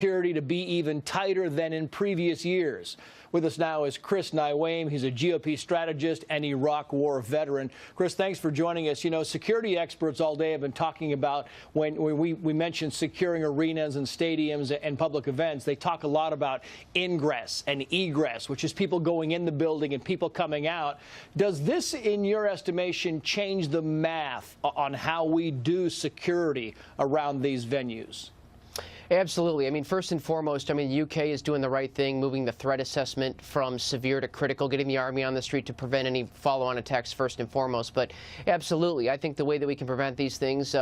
security to be even tighter than in previous years. With us now is Neiweem. He's a GOP strategist and Iraq War veteran. Chris, thanks for joining us. You know, security experts all day have been talking about when we mention securing arenas and stadiums and public events. They talk a lot about ingress and egress, which is people going in the building and people coming out. Does this, in your estimation, change the math on how we do security around these venues? Absolutely. I mean, first and foremost, I mean, the UK is doing the right thing, moving the threat assessment from severe to critical, getting the Army on the street to prevent any follow-on attacks first and foremost. But absolutely, I think the way that we can prevent these things,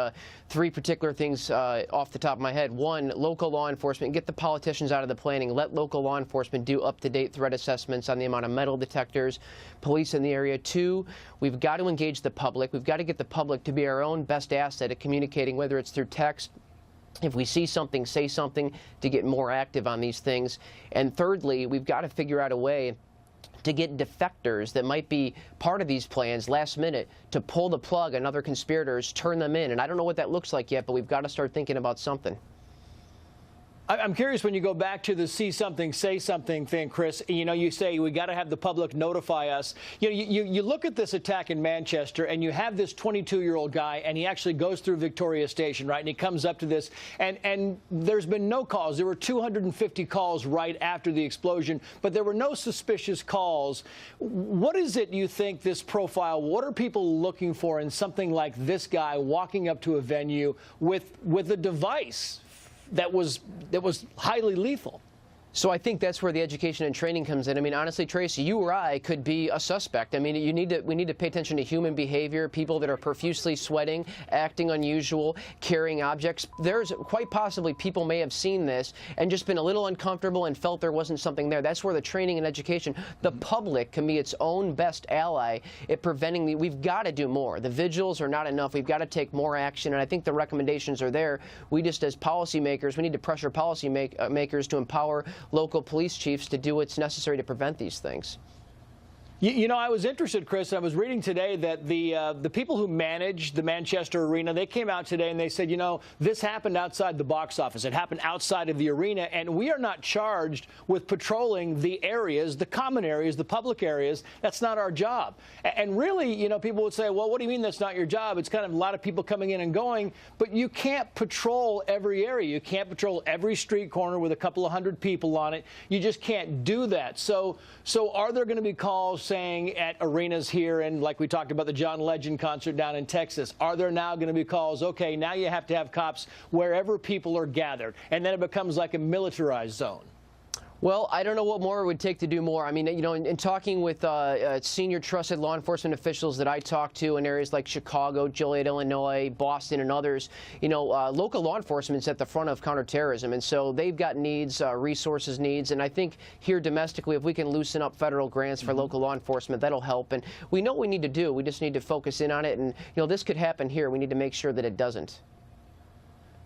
three particular things off the top of my head. One, local law enforcement, get the politicians out of the planning. Let local law enforcement do up-to-date threat assessments on the amount of metal detectors, police in the area. Two, we've got to engage the public. We've got to get the public to be our own best asset at communicating, whether it's through text. If we see something, say something, to get more active on these things. And thirdly, we've got to figure out a way to get defectors that might be part of these plans last minute to pull the plug on other conspirators, turn them in. And I don't know what that looks like yet, but we've got to start thinking about something. I'm curious, when you go back to the see something, say something thing, Chris, you know, you say we got to have the public notify us. You know, you look at this attack in Manchester and you have this 22-year-old guy and he actually goes through Victoria Station, right? And he comes up to this and there's been no calls. There were 250 calls right after the explosion, but there were no suspicious calls. What is it you think this profile, what are people looking for in something like this guy walking up to a venue with a device that was highly lethal? So I think that's where the education and training comes in. I mean, honestly, Tracy, you or I could be a suspect. I mean, we need to pay attention to human behavior, people that are profusely sweating, acting unusual, carrying objects. There's quite possibly people may have seen this and just been a little uncomfortable and felt there wasn't something there. That's where the training and education, the public can be its own best ally at preventing we've got to do more. The vigils are not enough. We've got to take more action, and I think the recommendations are there. We just, as policymakers, we need to pressure policymakers to empower local police chiefs to do what's necessary to prevent these things. You know, I was interested, Chris, I was reading today that the people who manage the Manchester arena, they came out today and they said, you know, this happened outside the box office. It happened outside of the arena, and we are not charged with patrolling the areas, the common areas, the public areas. That's not our job. And really, you know, people would say, well, what do you mean that's not your job? It's kind of a lot of people coming in and going, but you can't patrol every area. You can't patrol every street corner with a couple of hundred people on it. You just can't do that. So are there going to be calls saying at arenas here, and like we talked about the John Legend concert down in Texas, are there now going to be calls, okay, now you have to have cops wherever people are gathered, and then it becomes like a militarized zone? Well, I don't know what more it would take to do more. I mean, you know, in talking with senior trusted law enforcement officials that I talk to in areas like Chicago, Joliet, Illinois, Boston, and others, you know, local law enforcement is at the front of counterterrorism, and so they've got needs, resources needs, and I think here domestically, if we can loosen up federal grants for local law enforcement, that'll help. And we know what we need to do. We just need to focus in on it, and, you know, this could happen here. We need to make sure that it doesn't.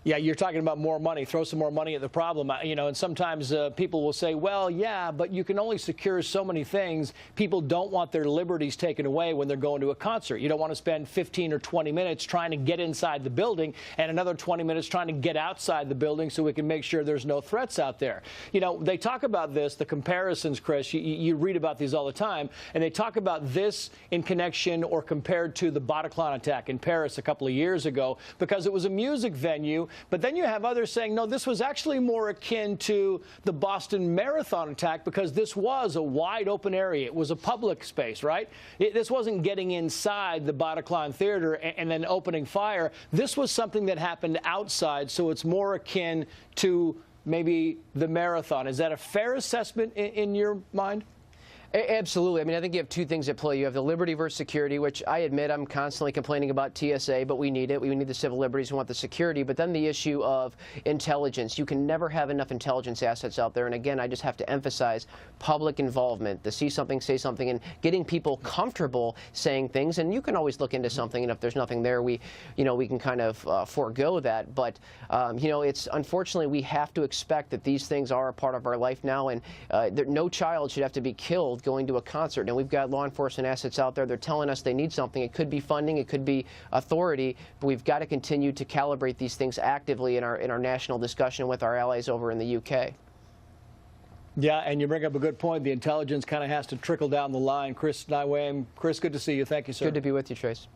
Yeah, you're talking about more money. Throw some more money at the problem. You know, and sometimes people will say, well, yeah, but you can only secure so many things. People don't want their liberties taken away when they're going to a concert. You don't want to spend 15 or 20 minutes trying to get inside the building and another 20 minutes trying to get outside the building so we can make sure there's no threats out there. You know, they talk about this, the comparisons, Chris, you read about these all the time, and they talk about this in connection or compared to the Bataclan attack in Paris a couple of years ago, because it was a music venue. But then you have others saying, no, this was actually more akin to the Boston Marathon attack because this was a wide open area. It was a public space, right? This wasn't getting inside the Bataclan Theater and then opening fire. This was something that happened outside, so it's more akin to maybe the marathon. Is that a fair assessment in your mind? Absolutely. I mean, I think you have two things at play. You have the liberty versus security, which I admit I'm constantly complaining about TSA, but we need it. We need the civil liberties. We want the security. But then the issue of intelligence. You can never have enough intelligence assets out there. And again, I just have to emphasize public involvement, the see something, say something, and getting people comfortable saying things. And you can always look into something, and if there's nothing there, we can kind of forego that. But, you know, it's unfortunately we have to expect that these things are a part of our life now, and no child should have to be killed both going to a concert. And we've got law enforcement assets out there. They're telling us they need something. It could be funding, it could be authority, but we've got to continue to calibrate these things actively in our national discussion with our allies over in the UK. Yeah, and you bring up a good point. The intelligence kind of has to trickle down the line. Chris Neiweem, Chris, good to see you. Thank you, sir. Good to be with you, Trace.